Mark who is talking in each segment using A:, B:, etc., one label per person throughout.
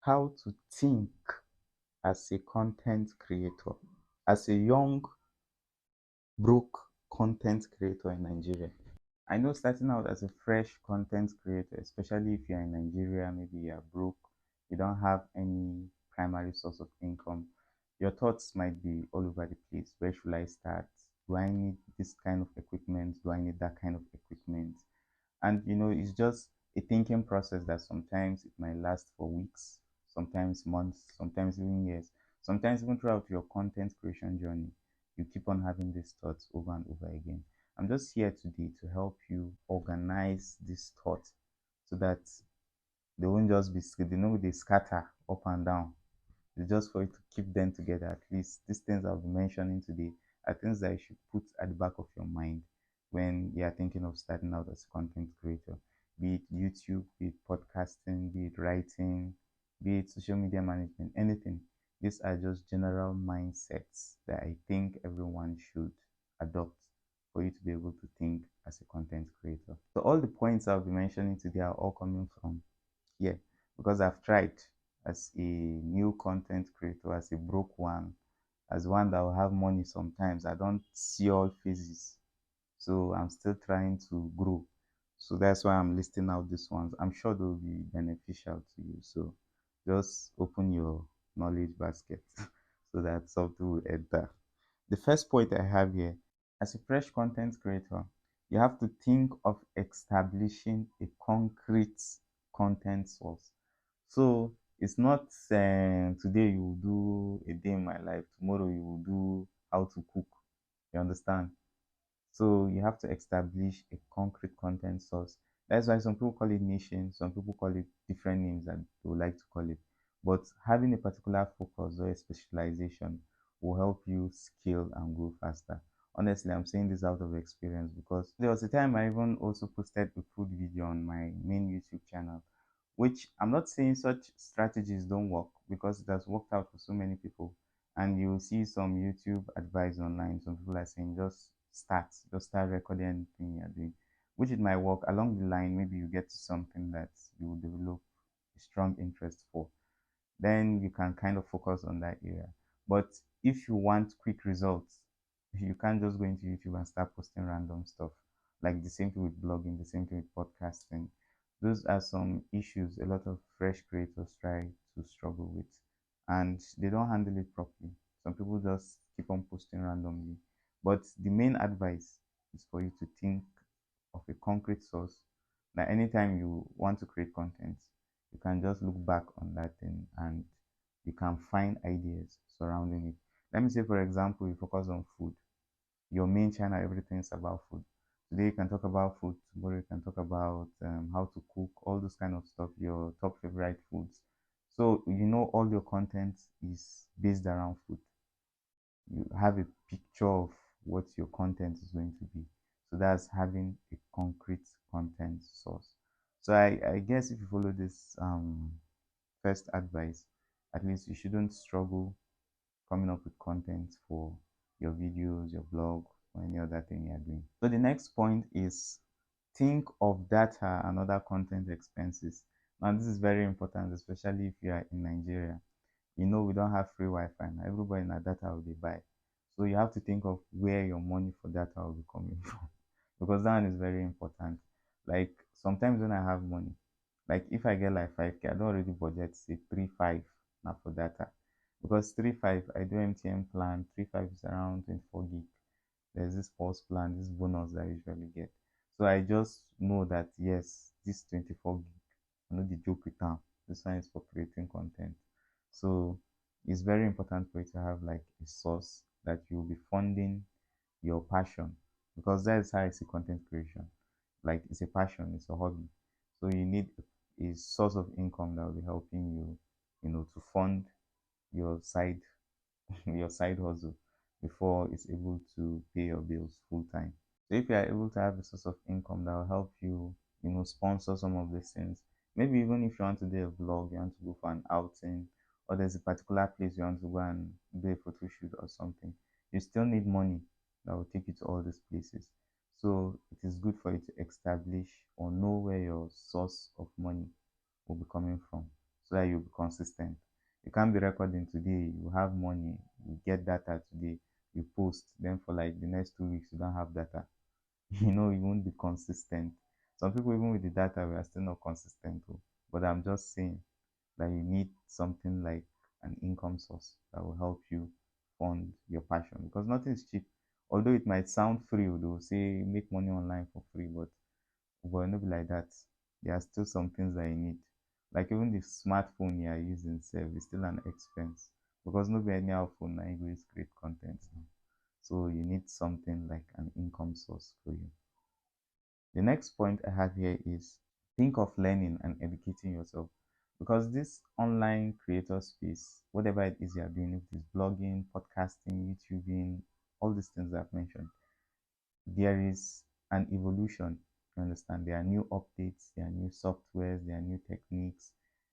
A: how to think as a content creator, as a young, broke content creator in Nigeria. I know starting out as a fresh content creator, especially if you're in Nigeria, maybe you're broke, you don't have any primary source of income, your thoughts might be all over the place. Where should I start? Do I need this kind of equipment? Do I need that kind of equipment? And it's just a thinking process that sometimes it might last for weeks, sometimes months, sometimes even years, sometimes even throughout your content creation journey. You keep on having these thoughts over and over again. I'm just here today to help you organize these thoughts so that they won't just be they scatter up and down. It's just for you to keep them together. At least these things I'll be mentioning today are things that you should put at the back of your mind when you are thinking of starting out as a content creator. Be it YouTube, be it podcasting, be it writing, be it social media management, anything. These are just general mindsets that I think everyone should adopt for you to be able to think as a content creator. So all the points I'll be mentioning today are all coming from here because I've tried as a new content creator, as a broke one, as one that will have money sometimes. I don't see all phases. So I'm still trying to grow. So that's why I'm listing out these ones. I'm sure they'll be beneficial to you. So just open your knowledge basket so that something will enter. The first point I have here, as a fresh content creator, you have to think of establishing a concrete content source. So it's not today you will do a day in my life, tomorrow you will do how to cook. You understand? So you have to establish a concrete content source. That's why some people call it niching, some people call it different names that they would like to call it. But having a particular focus or a specialization will help you scale and grow faster. Honestly, I'm saying this out of experience because there was a time I even also posted a food video on my main YouTube channel, which I'm not saying such strategies don't work because it has worked out for so many people. And you'll see some YouTube advice online. Some people are saying just start recording anything you're doing, which it might work. Along the line, maybe you get to something that you will develop a strong interest for. Then you can kind of focus on that area. But if you want quick results, you can't just go into YouTube and start posting random stuff. Like the same thing with blogging, the same thing with podcasting. Those are some issues a lot of fresh creators try to struggle with, and they don't handle it properly. Some people just keep on posting randomly. But the main advice is for you to think of a concrete source that anytime you want to create content, you can just look back on that thing and you can find ideas surrounding it. Let me say, for example, you focus on food. Your main channel, everything is about food. Today you can talk about food, tomorrow you can talk about how to cook, all those kind of stuff, your top favorite foods. So all your content is based around food. You have a picture of what your content is going to be. So that's having a concrete content source. So I guess if you follow this first advice, at least you shouldn't struggle coming up with content for your videos, your blog, or any other thing you're doing. So the next point is think of data and other content expenses. Now this is very important, especially if you are in Nigeria. We don't have free Wi-Fi now. Everybody in our data will be buy. So you have to think of where your money for data will be coming from. Because that one is very important. Like sometimes when I have money, like if I get like 5K, I don't already budget say 3.5 now for data. Because 3.5, I do MTN plan, 3.5 is around 24 gig. There's this pulse plan, this bonus that I usually get. So I just know that yes, this 24 gig, I know the joke with them. This one is for creating content. So it's very important for you to have like a source that you'll be funding your passion, because that's how I see content creation. Like it's a passion, it's a hobby. So you need a source of income that will be helping you, to fund your side your side hustle before it's able to pay your bills full time. So if you are able to have a source of income that will help you, sponsor some of these things, maybe even if you want to do a vlog, you want to go for an outing, or there's a particular place you want to go and do a photo shoot or something, you still need money that will take you to all these places. So it is good for you to establish or know where your source of money will be coming from. so that you'll be consistent. You can't be recording today, you have money, you get data today, you post, then for like the next 2 weeks you don't have data. You won't be consistent. Some people, even with the data, we are still not consistent too. But I'm just saying that you need something like an income source that will help you fund your passion, because nothing is cheap. Although it might sound free, they'll say make money online for free, but not be like that. There are still some things that you need. Like even the smartphone you are using itself is still an expense, because nobody anyhow phone now you go use create content now. So you need something like an income source for you. The next point I have here is think of learning and educating yourself, because this online creator space, whatever it is you are doing, if it's blogging, podcasting, YouTubing, all these things I've mentioned, there is an evolution. You understand? There are new updates, there are new softwares, there are new techniques,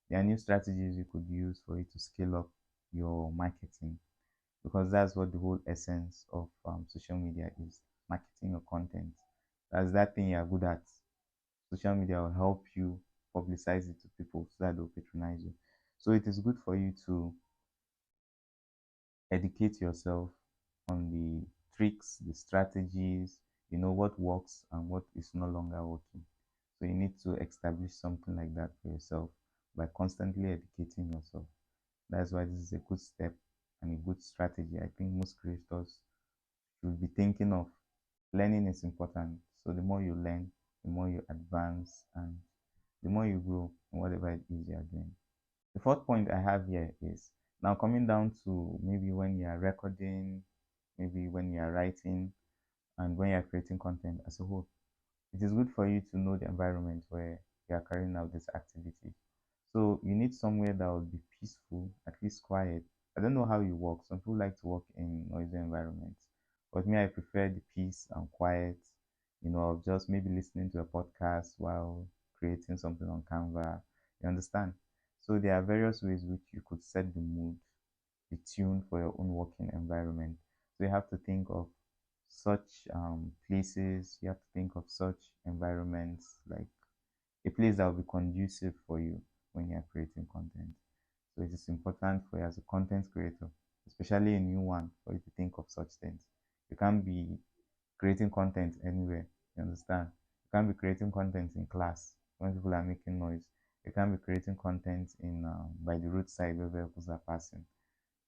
A: there are new strategies you could use for you to scale up your marketing, because that's what the whole essence of social media is: marketing your content. That's that thing you're good at. Social media will help you publicize it to people so that they'll patronize you. So it is good for you to educate yourself on the tricks, the strategies, what works and what is no longer working. So you need to establish something like that for yourself by constantly educating yourself. That's why this is a good step and a good strategy I think most creators should be thinking of. Learning is important. So the more you learn, the more you advance, and the more you grow in whatever it is you are doing. The fourth point I have here is now coming down to maybe when you are recording, maybe when you are writing, and when you are creating content as a whole. It is good for you to know the environment where you are carrying out this activity. So you need somewhere that will be peaceful, at least quiet. I don't know how you work. Some people like to work in noisy environments, but me, I prefer the peace and quiet. Of just maybe listening to a podcast while creating something on Canva. You understand? So there are various ways which you could set the mood, the tune for your own working environment. So you have to think of such places. You have to think of such environments, like a place that will be conducive for you when you're creating content. So it is important for you as a content creator, especially a new one, for you to think of such things. You can't be creating content anywhere. You understand? You can't be creating content in class when people are making noise. You can't be creating content in by the roadside where vehicles are passing.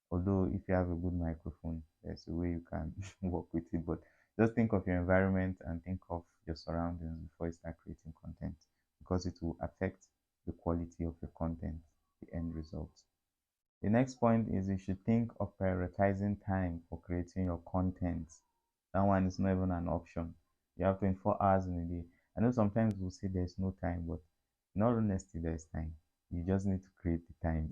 A: Although if you have a good microphone, there's a way you can work with it. But just think of your environment and think of your surroundings before you start creating content, because it will affect the quality of your content, the end result. The next point is you should think of prioritizing time for creating your content. That one is not even an option. You have 24 hours in a day. I know sometimes we'll say there's no time, but in all honesty, there's time. You just need to create the time.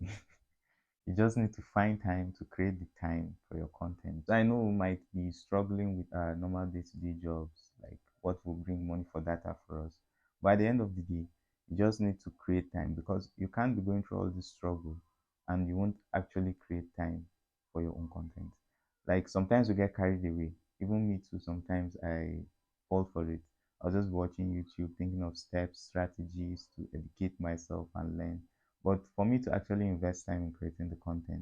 A: You just need to find time to create the time for your content. I know we might be struggling with our normal day-to-day jobs, like what will bring money for data for us. But at the end of the day, you just need to create time, because you can't be going through all this struggle and you won't actually create time for your own content. Like sometimes we get carried away. Even me too, sometimes I fall for it. I'll just be watching YouTube, thinking of steps, strategies to educate myself and learn. But for me to actually invest time in creating the content,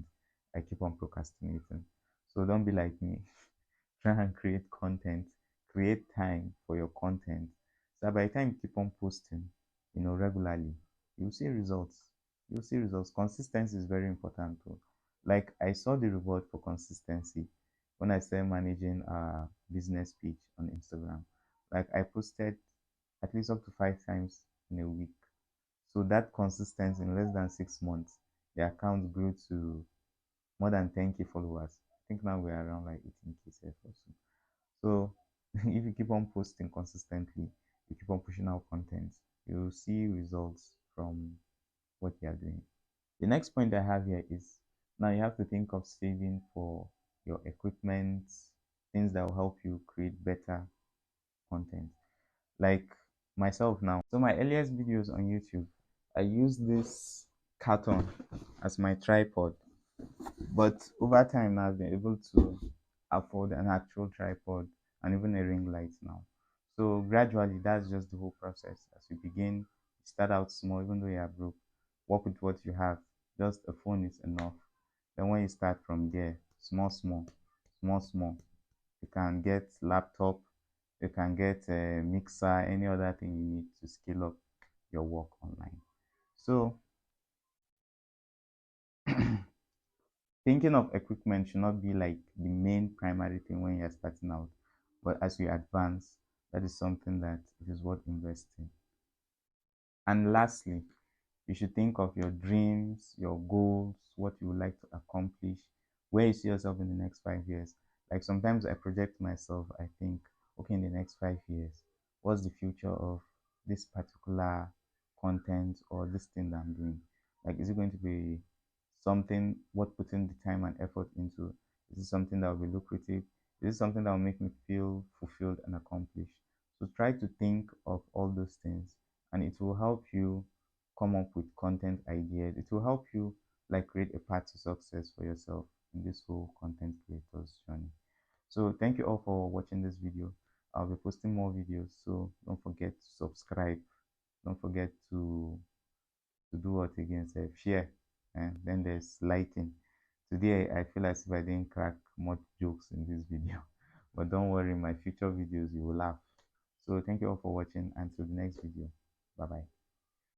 A: I keep on procrastinating. So don't be like me. Try and create content, create time for your content. So by the time you keep on posting, regularly, you'll see results. You'll see results. Consistency is very important too. Like I saw the reward for consistency when I started managing a business page on Instagram. Like I posted at least up to 5 times in a week. So that consistency, in less than 6 months, the account grew to more than 10K followers. I think now we're around like 18K self or so. So if you keep on posting consistently, you keep on pushing out content, you'll see results from what you are doing. The next point I have here is now you have to think of saving for your equipment, things that will help you create better content. Like myself now. So my earliest videos on YouTube, I use this carton as my tripod. But over time, I've been able to afford an actual tripod and even a ring light now. So gradually, that's just the whole process. As you begin, you start out small, even though you are broke. work with what you have. Just a phone is enough. Then when you start from there, small, small, small, small, you can get laptop, you can get a mixer, any other thing you need to scale up your work online. So thinking of equipment should not be like the main primary thing when you're starting out, but as you advance, that is something that it is worth investing. And lastly, you should think of your dreams, your goals, what you would like to accomplish, where you see yourself in the next 5 years. Like sometimes I project myself, I think, okay, in the next 5 years, what's the future of this particular content or this thing that I'm doing? Like, is it going to be something worth putting the time and effort into? Is it something that will be lucrative? Is it something that will make me feel fulfilled and accomplished? So try to think of all those things, and it will help you come up with content ideas. It will help you like create a path to success for yourself in this whole content creators journey. So thank you all for watching this video. I'll be posting more videos, so don't forget to subscribe. Don't forget to do what again? Say share. And then there's lighting. Today I feel as if I didn't crack much jokes in this video, but don't worry, in my future videos you will laugh. So thank you all for watching. Until the next video, bye bye.